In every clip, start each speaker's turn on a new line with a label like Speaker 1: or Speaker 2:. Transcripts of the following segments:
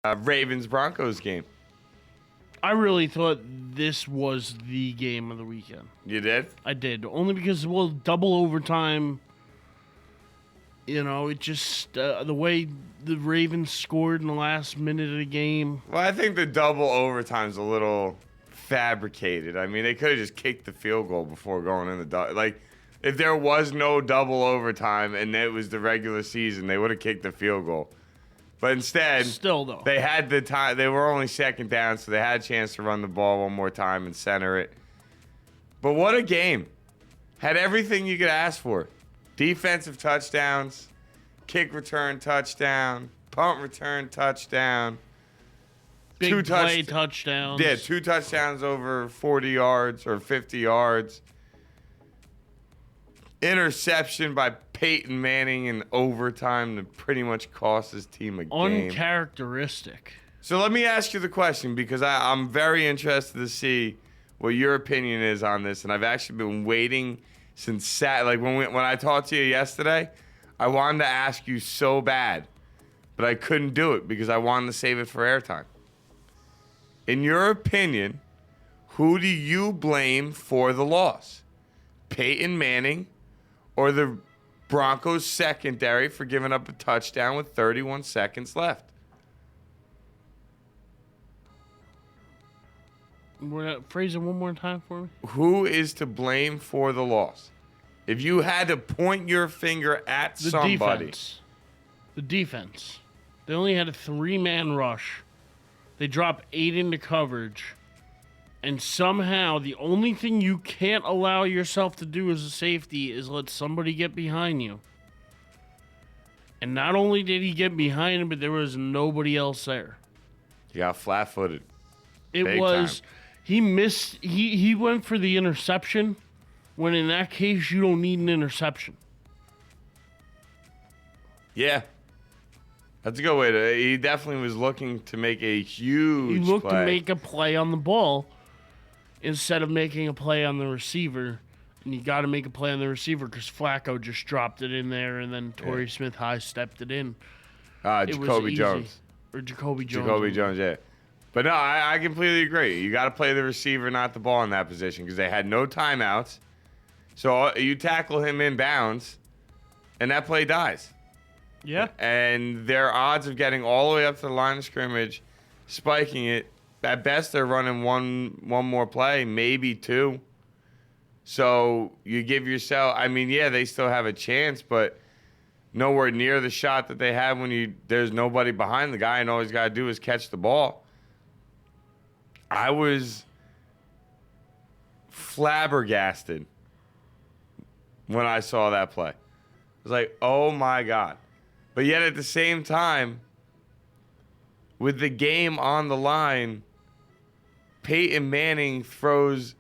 Speaker 1: Ravens Broncos game.
Speaker 2: I really thought this was the game of the weekend.
Speaker 1: You did?
Speaker 2: I did. Only because, double overtime. It just, the way the Ravens scored in the last minute of the game.
Speaker 1: Well, I think the double overtime's a little fabricated. I mean, they could have just kicked the field goal before going in the double. Like, if there was no double overtime and it was the regular season, they would have kicked the field goal. But instead,
Speaker 2: still though,
Speaker 1: they had the time. They were only second down, so they had a chance to run the ball one more time and center it. But what a game! Had everything you could ask for: defensive touchdowns, kick return touchdown, punt return touchdown,
Speaker 2: big play touchdowns.
Speaker 1: Yeah, 2 touchdowns over 40 yards or 50 yards. Interception by Peyton Manning in overtime to pretty much cost his team a game.
Speaker 2: Uncharacteristic.
Speaker 1: So let me ask you the question, because I'm very interested to see what your opinion is on this, and I've actually been waiting since when I talked to you yesterday. I wanted to ask you so bad, but I couldn't do it because I wanted to save it for airtime. In your opinion, who do you blame for the loss? Peyton Manning or the Broncos secondary for giving up a touchdown with 31 seconds left?
Speaker 2: Phrase it one more time for me.
Speaker 1: Who is to blame for the loss? If you had to point your finger at somebody.
Speaker 2: The defense. They only had a 3-man rush. They dropped 8 into coverage. And somehow, the only thing you can't allow yourself to do as a safety is let somebody get behind you. And not only did he get behind him, but there was nobody else there.
Speaker 1: He got flat-footed.
Speaker 2: It was time. He missed. He went for the interception, when in that case, you don't need an interception.
Speaker 1: Yeah. That's a good way to... He definitely was looking to make a huge
Speaker 2: play. He looked
Speaker 1: to
Speaker 2: make a play on the ball instead of making a play on the receiver. And you got to make a play on the receiver because Flacco just dropped it in there, and then Torrey Smith high-stepped it in.
Speaker 1: Jacoby Jones.
Speaker 2: Or Jacoby Jones.
Speaker 1: Jacoby Jones, yeah. But no, I completely agree. You got to play the receiver, not the ball in that position, because they had no timeouts. So you tackle him inbounds, and that play dies.
Speaker 2: Yeah.
Speaker 1: And their odds of getting all the way up to the line of scrimmage, spiking it, at best they're running one more play, maybe 2. So you give yourself, they still have a chance, but nowhere near the shot that they have when there's nobody behind the guy, and all he's got to do is catch the ball. I was flabbergasted when I saw that play. I was like, oh my God. But yet at the same time, with the game on the line, Peyton Manning throws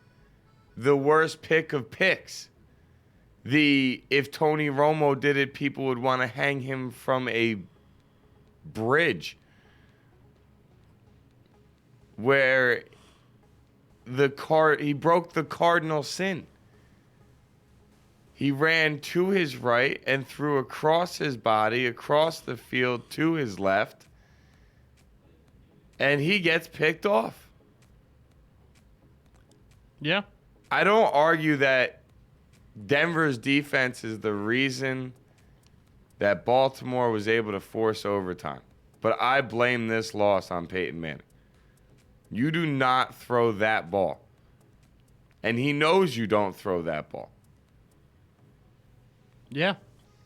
Speaker 1: the worst pick of picks. If Tony Romo did it, people would want to hang him from a bridge. Where he broke the cardinal sin. He ran to his right and threw across his body, across the field to his left, and he gets picked off.
Speaker 2: Yeah.
Speaker 1: I don't argue that Denver's defense is the reason that Baltimore was able to force overtime, but I blame this loss on Peyton Manning. You do not throw that ball. And he knows you don't throw that ball.
Speaker 2: Yeah.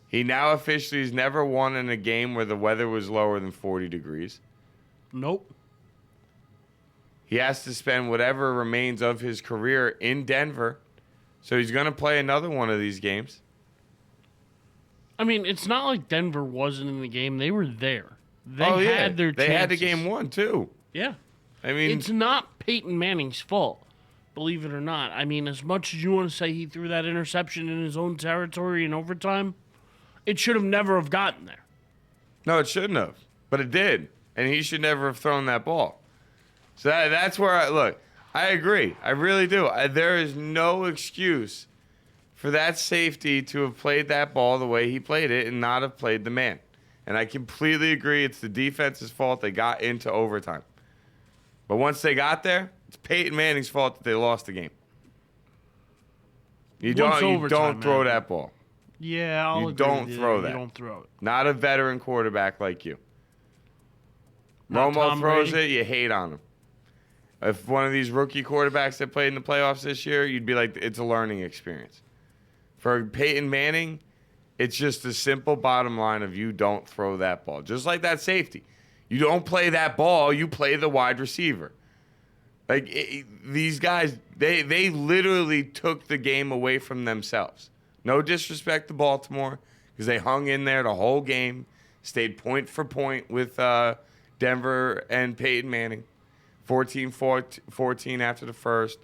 Speaker 1: He now officially has never won in a game where the weather was lower than 40 degrees.
Speaker 2: Nope.
Speaker 1: He has to spend whatever remains of his career in Denver. So he's going to play another one of these games.
Speaker 2: It's not like Denver wasn't in the game. They were there. They had their chances.
Speaker 1: They had the game won, too.
Speaker 2: Yeah. It's not Peyton Manning's fault, believe it or not. As much as you want to say he threw that interception in his own territory in overtime, it should have never have gotten there.
Speaker 1: No, it shouldn't have. But it did. And he should never have thrown that ball. So that's where I agree. I really do. There is no excuse for that safety to have played that ball the way he played it and not have played the man. And I completely agree. It's the defense's fault. They got into overtime. But once they got there, it's Peyton Manning's fault that they lost the game. You don't throw that ball.
Speaker 2: Yeah, I'll
Speaker 1: You
Speaker 2: agree
Speaker 1: don't
Speaker 2: with you.
Speaker 1: throw
Speaker 2: You
Speaker 1: that.
Speaker 2: don't throw it.
Speaker 1: Not a veteran quarterback like you.
Speaker 2: Not
Speaker 1: Romo
Speaker 2: Tom
Speaker 1: throws
Speaker 2: Brady?
Speaker 1: it, you hate on him. If one of these rookie quarterbacks that played in the playoffs this year, you'd be like, it's a learning experience. For Peyton Manning, it's just the simple bottom line of you don't throw that ball. Just like that safety. You don't play that ball, you play the wide receiver. Like, these guys, they literally took the game away from themselves. No disrespect to Baltimore, because they hung in there the whole game, stayed point for point with Denver and Peyton Manning. 14-14 after the first,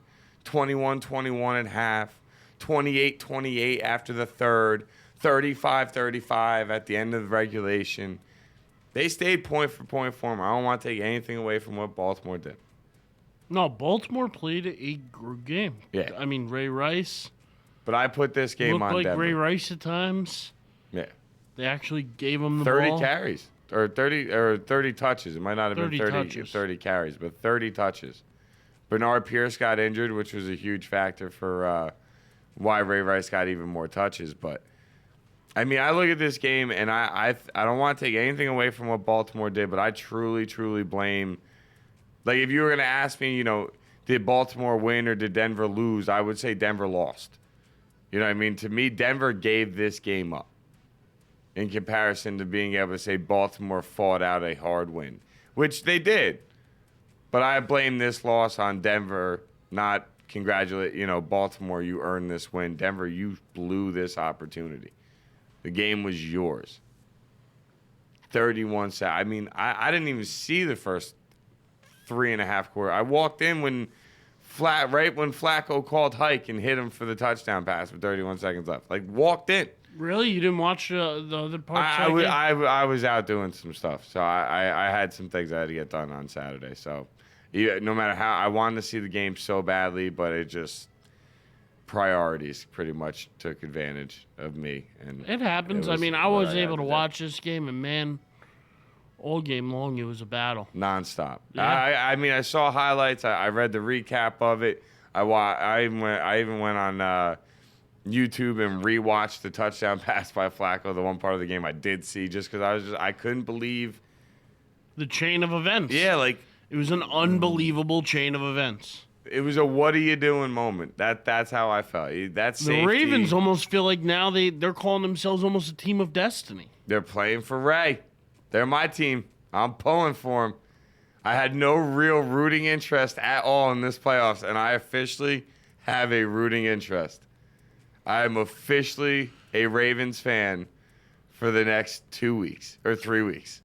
Speaker 1: 21-21 at half, 28-28 after the third, 35-35 at the end of the regulation. They stayed point for point for them. I don't want to take anything away from what Baltimore did.
Speaker 2: No, Baltimore played a good game.
Speaker 1: Yeah.
Speaker 2: I mean, Ray Rice
Speaker 1: But I put this game
Speaker 2: looked
Speaker 1: on
Speaker 2: like
Speaker 1: Denver.
Speaker 2: Ray Rice at times.
Speaker 1: Yeah.
Speaker 2: They actually gave him the
Speaker 1: 30
Speaker 2: ball.
Speaker 1: carries or 30 touches. It might not have been 30 carries, but 30 touches. Bernard Pierce got injured, which was a huge factor for why Ray Rice got even more touches. But I mean, I look at this game and I don't want to take anything away from what Baltimore did, but I truly, truly blame. Like, if you were going to ask me, you know, did Baltimore win or did Denver lose? I would say Denver lost. You know what I mean? To me, Denver gave this game up in comparison to being able to say Baltimore fought out a hard win, which they did. But I blame this loss on Denver, not congratulate, you know, Baltimore, you earned this win. Denver, you blew this opportunity. The game was yours. 31 sacks. I mean, I didn't even see the first 3.5 quarters. I walked in when Flacco called hike and hit him for the touchdown pass with 31 seconds left. Like, walked in.
Speaker 2: Really? You didn't watch the other parts?
Speaker 1: I was out doing some stuff, so I had some things I had to get done on Saturday. So, no matter how, I wanted to see the game so badly, but it just priorities pretty much took advantage of me. And
Speaker 2: it happens. I mean, I was able to watch this game, and man, all game long it was a battle.
Speaker 1: Nonstop.
Speaker 2: Yeah.
Speaker 1: I mean, I saw highlights. I read the recap of it. I even went on YouTube and rewatched the touchdown pass by Flacco, the one part of the game I did see, just because I couldn't believe
Speaker 2: the chain of events.
Speaker 1: Yeah, like,
Speaker 2: it was an unbelievable chain of events.
Speaker 1: it was a what are you doing moment. That's how I felt. That's
Speaker 2: The Ravens almost feel like now they're calling themselves almost a team of destiny.
Speaker 1: They're playing for Ray. They're my team. I'm pulling for them. I had no real rooting interest at all in this playoffs, and I officially have a rooting interest. I am officially a Ravens fan for the next 2 weeks or 3 weeks.